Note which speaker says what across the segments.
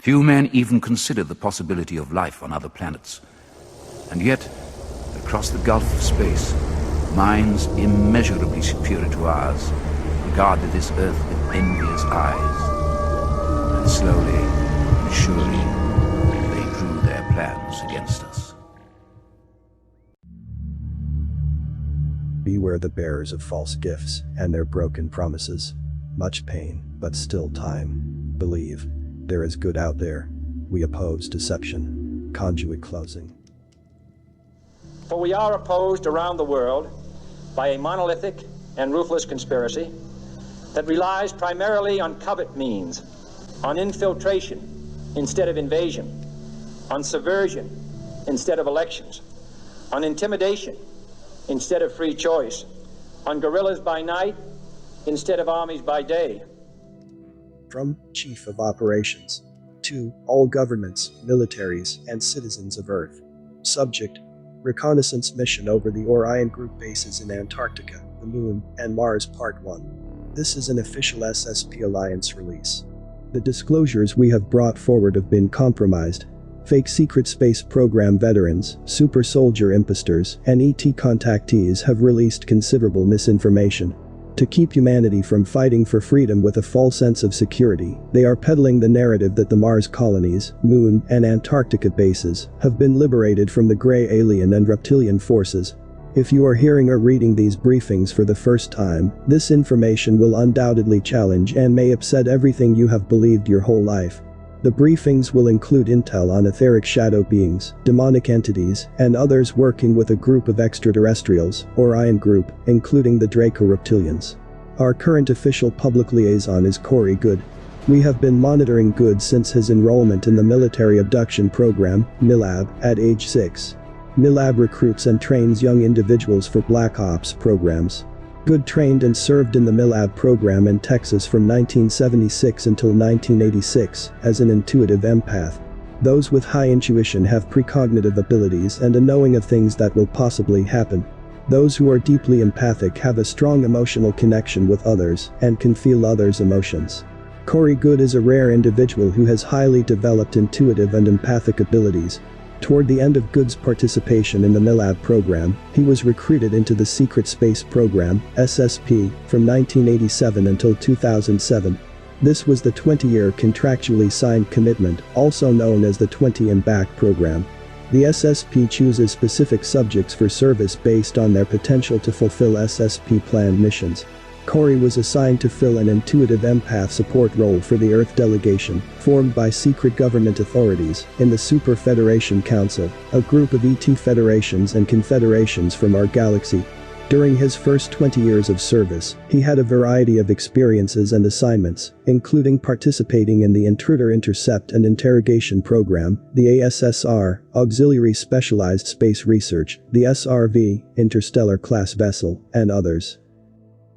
Speaker 1: Few men even consider the possibility of life on other planets. And yet, across the gulf of space, minds immeasurably superior to ours regarded this Earth with envious eyes. And slowly and surely, they drew their plans against us.
Speaker 2: Beware the bearers of false gifts and their broken promises. Much pain, but still time. Believe. There is good out there. We oppose deception. Conduit closing.
Speaker 3: For we are opposed around the world by a monolithic and ruthless conspiracy that relies primarily on covert means, on infiltration instead of invasion, on subversion instead of elections, on intimidation instead of free choice, on guerrillas by night instead of armies by day.
Speaker 2: From Chief of Operations to all governments, militaries, and citizens of Earth. Subject: Reconnaissance mission over the Orion Group bases in Antarctica, the Moon, and Mars Part 1. This is an official SSP Alliance release. The disclosures we have brought forward have been compromised. Fake secret space program veterans, super soldier imposters, and ET contactees have released considerable misinformation. To keep humanity from fighting for freedom with a false sense of security, they are peddling the narrative that the Mars colonies, Moon, and Antarctica bases have been liberated from the gray alien and reptilian forces. If you are hearing or reading these briefings for the first time, this information will undoubtedly challenge and may upset everything you have believed your whole life. The briefings will include intel on etheric shadow beings, demonic entities, and others working with a group of extraterrestrials, Orion Group, including the Draco Reptilians. Our current official public liaison is Corey Good. We have been monitoring Good since his enrollment in the Military Abduction Program, MILAB, at age 6. MILAB recruits and trains young individuals for Black Ops programs. Good trained and served in the MILAB program in Texas from 1976 until 1986 as an intuitive empath. Those with high intuition have precognitive abilities and a knowing of things that will possibly happen. Those who are deeply empathic have a strong emotional connection with others and can feel others' emotions. Corey Good is a rare individual who has highly developed intuitive and empathic abilities. Toward the end of Good's participation in the MILAB program, he was recruited into the Secret Space Program, SSP, from 1987 until 2007. This was the 20-year contractually signed commitment, also known as the 20 and Back program. The SSP chooses specific subjects for service based on their potential to fulfill SSP planned missions. Corey was assigned to fill an intuitive empath support role for the Earth delegation, formed by secret government authorities, in the Super Federation Council, a group of ET federations and confederations from our galaxy. During his first 20 years of service, he had a variety of experiences and assignments, including participating in the Intruder Intercept and Interrogation Program, the ASSR, Auxiliary Specialized Space Research, the SRV, Interstellar Class Vessel, and others.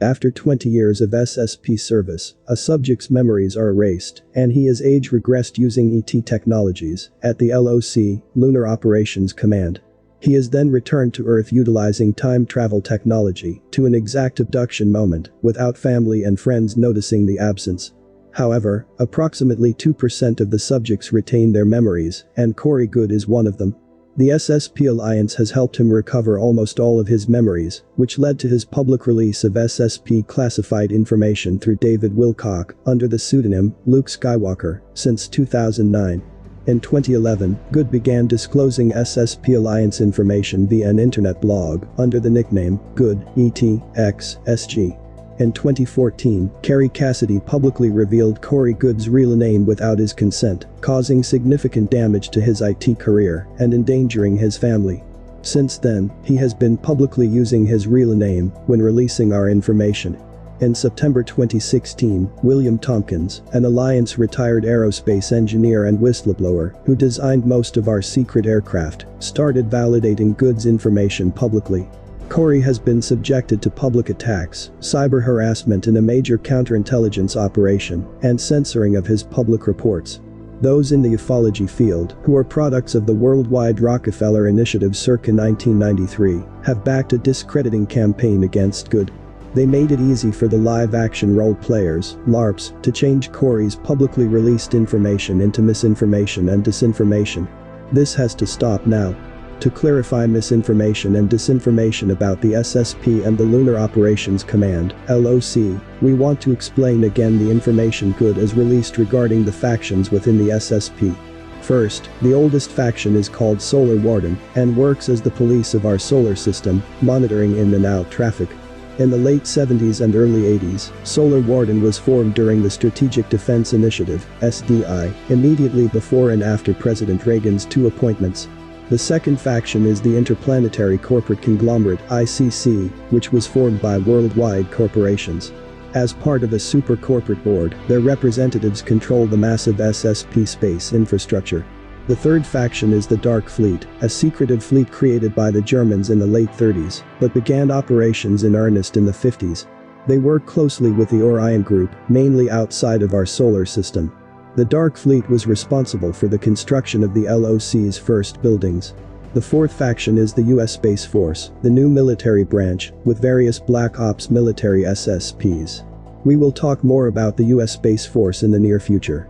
Speaker 2: After 20 years of SSP service, a subject's memories are erased, and he is age-regressed using ET technologies at the LOC, Lunar Operations Command. He is then returned to Earth utilizing time travel technology to an exact abduction moment, without family and friends noticing the absence. However, approximately 2% of the subjects retain their memories, and Corey Good is one of them. The SSP Alliance has helped him recover almost all of his memories, which led to his public release of SSP classified information through David Wilcock, under the pseudonym Luke Skywalker, since 2009. In 2011, Good began disclosing SSP Alliance information via an internet blog, under the nickname Good ETXSG. In 2014, Carrie Cassidy publicly revealed Corey Good's real name without his consent, causing significant damage to his IT career and endangering his family. Since then, he has been publicly using his real name when releasing our information. In September 2016, William Tompkins, an Alliance retired aerospace engineer and whistleblower who designed most of our secret aircraft, started validating Good's information publicly. Corey has been subjected to public attacks, cyber harassment in a major counterintelligence operation, and censoring of his public reports. Those in the ufology field, who are products of the worldwide Rockefeller Initiative circa 1993, have backed a discrediting campaign against Good. They made it easy for the live-action role players, LARPs, to change Corey's publicly released information into misinformation and disinformation. This has to stop now. To clarify misinformation and disinformation about the SSP and the Lunar Operations Command, LOC, we want to explain again the information Good has released regarding the factions within the SSP. First, the oldest faction is called Solar Warden, and works as the police of our solar system, monitoring in and out traffic. In the late 70s and early 80s, Solar Warden was formed during the Strategic Defense Initiative, SDI, immediately before and after President Reagan's two appointments. The second faction is the Interplanetary Corporate Conglomerate, ICC, which was formed by worldwide corporations. As part of a super corporate board, their representatives control the massive SSP space infrastructure. The third faction is the Dark Fleet, a secretive fleet created by the Germans in the late 30s, but began operations in earnest in the 50s. They work closely with the Orion Group, mainly outside of our solar system. The Dark Fleet was responsible for the construction of the LOC's first buildings. The fourth faction is the US Space Force, the new military branch, with various Black Ops military SSPs. We will talk more about the US Space Force in the near future.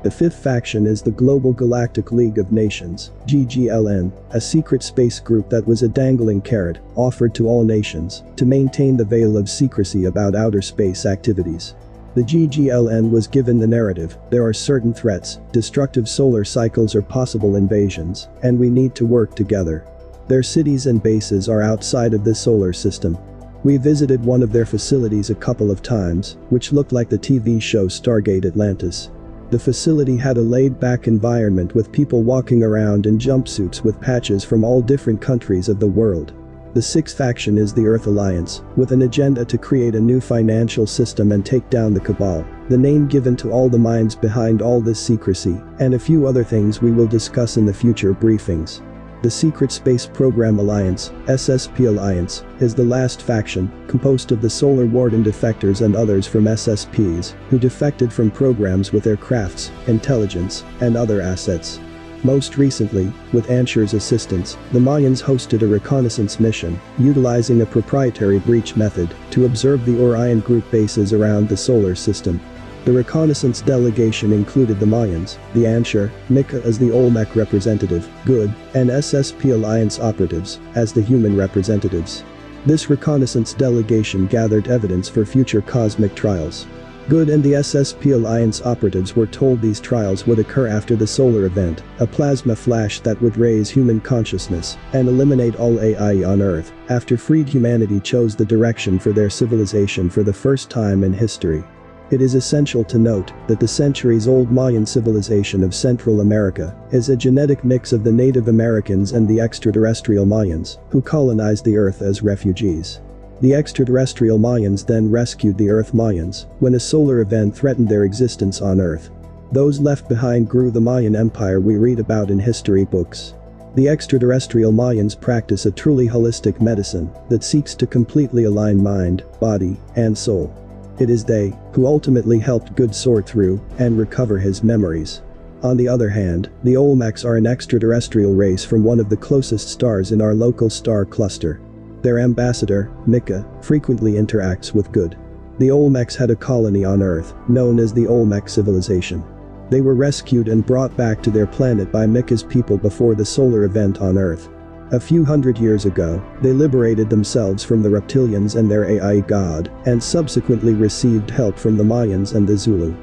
Speaker 2: The fifth faction is the Global Galactic League of Nations, GGLN, a secret space group that was a dangling carrot, offered to all nations, to maintain the veil of secrecy about outer space activities. The GGLN was given the narrative: there are certain threats, destructive solar cycles or possible invasions, and we need to work together. Their cities and bases are outside of this solar system. We visited one of their facilities a couple of times, which looked like the TV show Stargate Atlantis. The facility had a laid-back environment with people walking around in jumpsuits with patches from all different countries of the world. The sixth faction is the Earth Alliance, with an agenda to create a new financial system and take down the Cabal, the name given to all the minds behind all this secrecy, and a few other things we will discuss in the future briefings. The Secret Space Program Alliance, SSP Alliance, is the last faction, composed of the Solar Warden defectors and others from SSPs, who defected from programs with their crafts, intelligence, and other assets. Most recently, with Ansher's assistance, the Mayans hosted a reconnaissance mission, utilizing a proprietary breach method, to observe the Orion Group bases around the solar system. The reconnaissance delegation included the Mayans, the Ansher, Mika as the Olmec representative, Good, and SSP Alliance operatives, as the human representatives. This reconnaissance delegation gathered evidence for future cosmic trials. Good and the SSP Alliance operatives were told these trials would occur after the solar event, a plasma flash that would raise human consciousness and eliminate all AI on Earth, after freed humanity chose the direction for their civilization for the first time in history. It is essential to note that the centuries-old Mayan civilization of Central America is a genetic mix of the Native Americans and the extraterrestrial Mayans, who colonized the Earth as refugees. The extraterrestrial Mayans then rescued the Earth Mayans when a solar event threatened their existence on Earth. Those left behind grew the Mayan Empire we read about in history books. The extraterrestrial Mayans practice a truly holistic medicine that seeks to completely align mind, body, and soul. It is they who ultimately helped Good sort through and recover his memories. On the other hand, the Olmecs are an extraterrestrial race from one of the closest stars in our local star cluster. Their ambassador, Mika, frequently interacts with Good. The Olmecs had a colony on Earth, known as the Olmec civilization. They were rescued and brought back to their planet by Mika's people before the solar event on Earth. A few hundred years ago, they liberated themselves from the Reptilians and their AI god, and subsequently received help from the Mayans and the Zulu.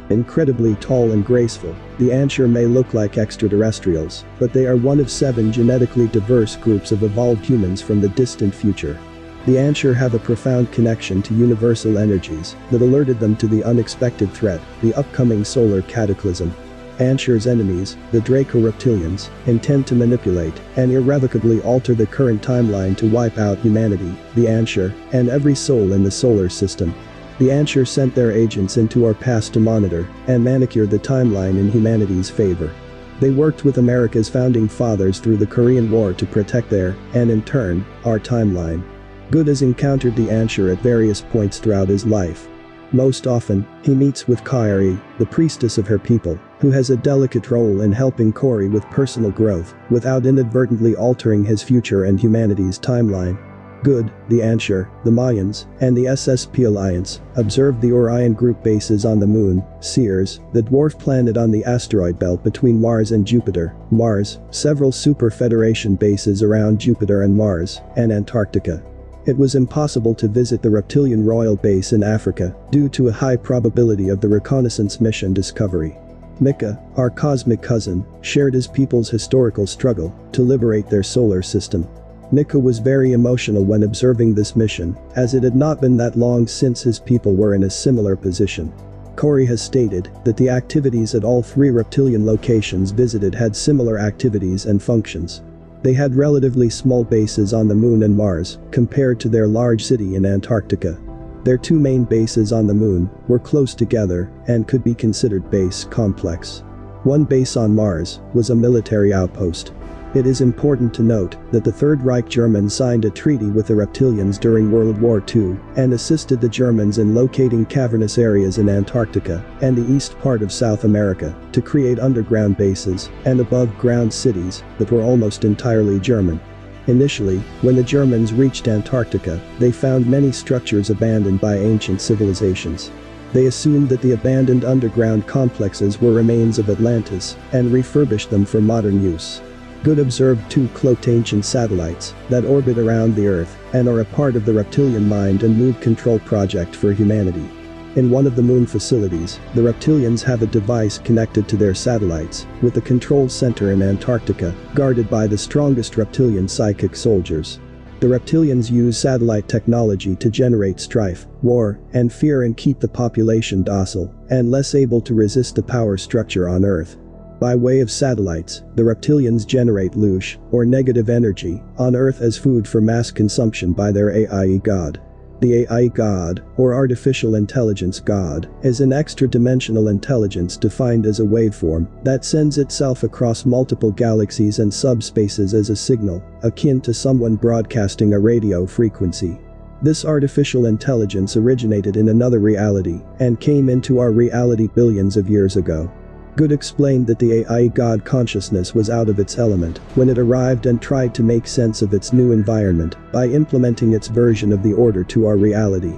Speaker 2: Incredibly tall and graceful, the Ansher may look like extraterrestrials, but they are one of 7 genetically diverse groups of evolved humans from the distant future. The Ansher have a profound connection to universal energies that alerted them to the unexpected threat, the upcoming solar cataclysm. Ansher's enemies, the Draco-Reptilians, intend to manipulate and irrevocably alter the current timeline to wipe out humanity, the Ansher, and every soul in the solar system. The Ansher sent their agents into our past to monitor and manicure the timeline in humanity's favor. They worked with America's founding fathers through the Korean War to protect their, and in turn, our timeline. Good has encountered the Ansher at various points throughout his life. Most often, he meets with Kairi, the priestess of her people, who has a delicate role in helping Corey with personal growth, without inadvertently altering his future and humanity's timeline. Good, the Ansher, the Mayans, and the SSP Alliance observed the Orion group bases on the Moon, Ceres, the dwarf planet on the asteroid belt between Mars and Jupiter, Mars, several Super Federation bases around Jupiter and Mars, and Antarctica. It was impossible to visit the Reptilian Royal Base in Africa due to a high probability of the reconnaissance mission Discovery. Mika, our cosmic cousin, shared his people's historical struggle to liberate their solar system. Mika was very emotional when observing this mission, as it had not been that long since his people were in a similar position. Corey has stated that the activities at all 3 reptilian locations visited had similar activities and functions. They had relatively small bases on the Moon and Mars, compared to their large city in Antarctica. Their 2 main bases on the Moon were close together and could be considered base complex. One base on Mars was a military outpost. It is important to note that the Third Reich Germans signed a treaty with the Reptilians during World War II and assisted the Germans in locating cavernous areas in Antarctica and the east part of South America to create underground bases and above-ground cities that were almost entirely German. Initially, when the Germans reached Antarctica, they found many structures abandoned by ancient civilizations. They assumed that the abandoned underground complexes were remains of Atlantis and refurbished them for modern use. Good observed 2 cloaked ancient satellites that orbit around the Earth and are a part of the Reptilian Mind and Mood Control Project for humanity. In one of the Moon facilities, the Reptilians have a device connected to their satellites, with a control center in Antarctica, guarded by the strongest Reptilian psychic soldiers. The Reptilians use satellite technology to generate strife, war, and fear and keep the population docile and less able to resist the power structure on Earth. By way of satellites, the Reptilians generate loosh, or negative energy, on Earth as food for mass consumption by their AI God. The AI God, or Artificial Intelligence God, is an extra-dimensional intelligence defined as a waveform that sends itself across multiple galaxies and subspaces as a signal, akin to someone broadcasting a radio frequency. This artificial intelligence originated in another reality and came into our reality billions of years ago. Good explained that the AI God consciousness was out of its element when it arrived and tried to make sense of its new environment by implementing its version of the order to our reality.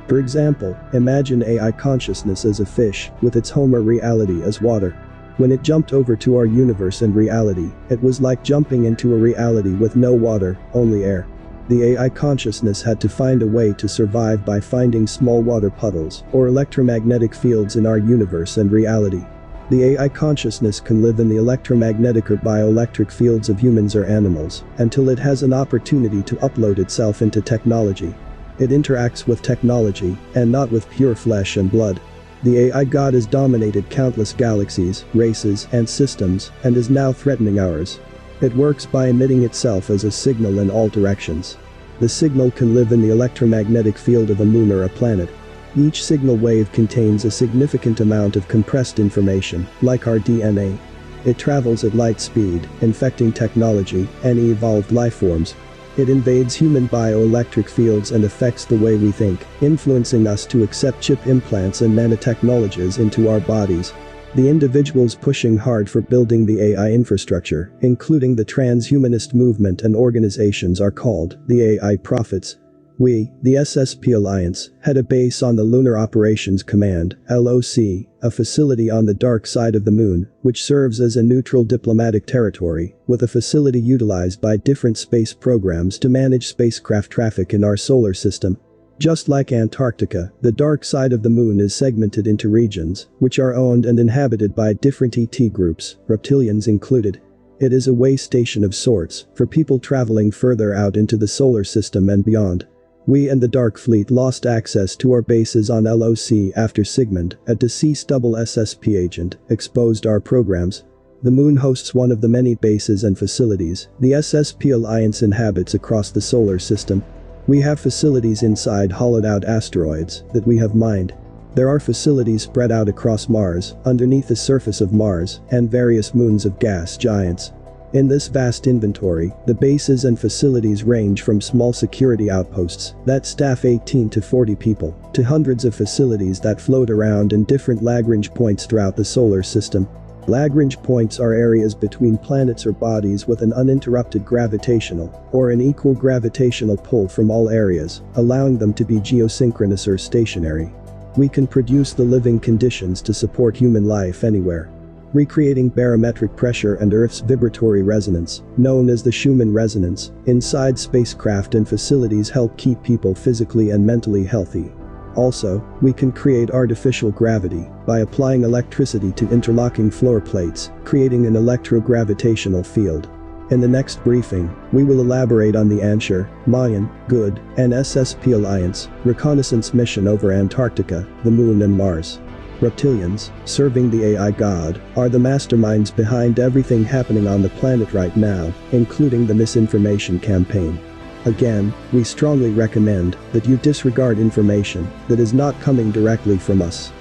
Speaker 2: For example, imagine AI consciousness as a fish with its Homer reality as water. When it jumped over to our universe and reality, it was like jumping into a reality with no water, only air. The AI consciousness had to find a way to survive by finding small water puddles or electromagnetic fields in our universe and reality. The AI consciousness can live in the electromagnetic or bioelectric fields of humans or animals until it has an opportunity to upload itself into technology. It interacts with technology and not with pure flesh and blood. The AI God has dominated countless galaxies, races, and systems and is now threatening ours. It works by emitting itself as a signal in all directions. The signal can live in the electromagnetic field of a moon or a planet. Each signal wave contains a significant amount of compressed information, like our DNA. It travels at light speed, infecting technology and evolved life forms. It invades human bioelectric fields and affects the way we think, influencing us to accept chip implants and nanotechnologies into our bodies. The individuals pushing hard for building the AI infrastructure, including the transhumanist movement and organizations, are called the AI prophets. We, the SSP Alliance, had a base on the Lunar Operations Command, LOC, a facility on the dark side of the Moon, which serves as a neutral diplomatic territory, with a facility utilized by different space programs to manage spacecraft traffic in our solar system. Just like Antarctica, the dark side of the Moon is segmented into regions, which are owned and inhabited by different ET groups, Reptilians included. It is a way station of sorts for people traveling further out into the solar system and beyond. We and the Dark Fleet lost access to our bases on LOC after Sigmund, a deceased double SSP agent, exposed our programs. The Moon hosts one of the many bases and facilities the SSP Alliance inhabits across the solar system. We have facilities inside hollowed-out asteroids that we have mined. There are facilities spread out across Mars, underneath the surface of Mars, and various moons of gas giants. In this vast inventory, the bases and facilities range from small security outposts that staff 18 to 40 people, to hundreds of facilities that float around in different Lagrange points throughout the solar system. Lagrange points are areas between planets or bodies with an uninterrupted gravitational, or an equal gravitational pull from all areas, allowing them to be geosynchronous or stationary. We can produce the living conditions to support human life anywhere. Recreating barometric pressure and Earth's vibratory resonance, known as the Schumann resonance, inside spacecraft and facilities help keep people physically and mentally healthy. Also, we can create artificial gravity by applying electricity to interlocking floor plates, creating an electrogravitational field. In the next briefing, we will elaborate on the Anshar, Mayan, Good, and SSP Alliance reconnaissance mission over Antarctica, the Moon and Mars. Reptilians, serving the AI god, are the masterminds behind everything happening on the planet right now, including the misinformation campaign. Again, we strongly recommend that you disregard information that is not coming directly from us.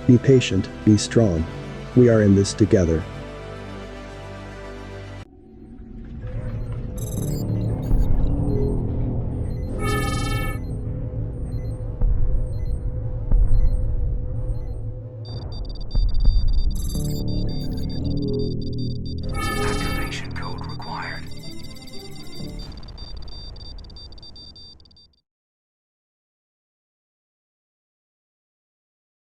Speaker 2: Be patient, be strong. We are in this together.